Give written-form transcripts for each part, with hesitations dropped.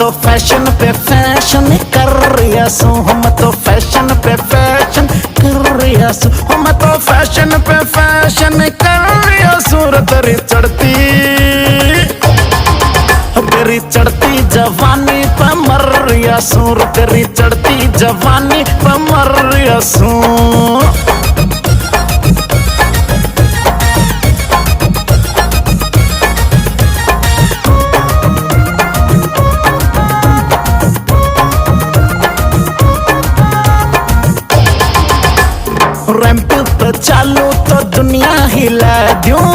तो फैशन पे फैशन कर रहा सू, हम तो फैशन पे फैशन कर रहा सू, हम तो फैशन पे फैशन कर रहा सू। तेरी चढ़ती जवानी पे मर रहा सू, तेरी चढ़ती जवानी पे मर रहा सू। रैंप पे चालू तो दुनिया हिला दूं,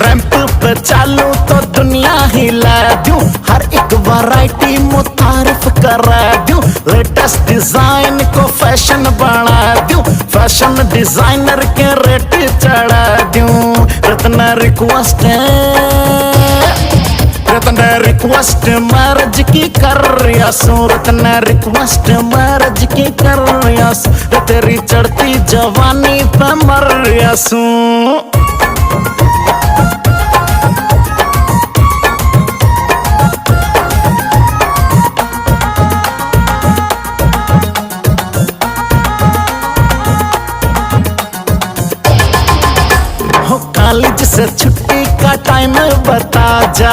रैंप पे चालू तो दुनिया हिला दूं, हर एक वैरायटी मुतारिफ करा दूं, लेटेस्ट डिजाइन को फैशन बना दूं, फैशन डिजाइनर के रेट चढ़ा दूं। रत्ना रिक्वेस्ट मैरिज की कर रहा सू, रत्ना रिक्वेस्ट मैरिज की कर रहा सू। तेरी चढ़ती जवानी पे मर रहा सू। हो कॉलेज से छुट्टी का टाइम बता जा,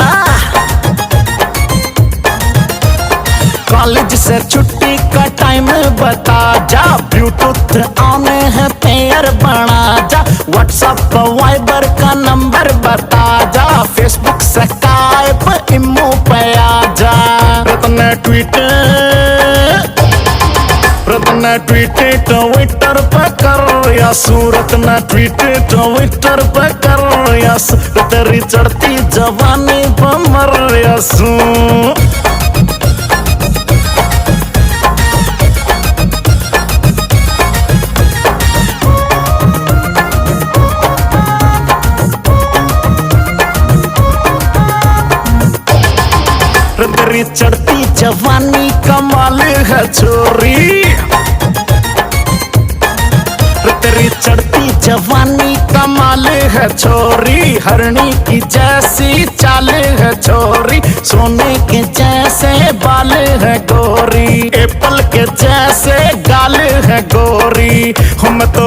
कॉलेज से छुट्टी का टाइम बता जा, ब्लूटूथ ऑन है पेयर बना जा, व्हाट्सएप पर वाइबर का नंबर बता जा, फेसबुक से स्काइप इमो पे आ जा। रत्ना ट्वीट ट्विटर पे कर रहा सू, रत्ना ट्वीट ट्विटर पे कर रहा सू। तेरी चढ़ती जवानी पे मर रहा सू। तेरी चढ़ती जवानी कमाल है छोरी, तेरी चढ़ती जवानी कमाल है छोरी, हरणी की जैसी चाल है छोरी, सोने के जैसे बाल है गोरी, एप्पल के जैसे गाल है गोरी। हम तो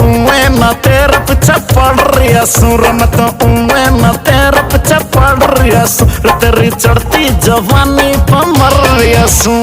उए ना तेरे पीछे पड़ रहा सू, मैं तो उए ना तेरे पीछे पड़ रहा सू। तेरी चढ़ती जवानी पे मर रहा सू।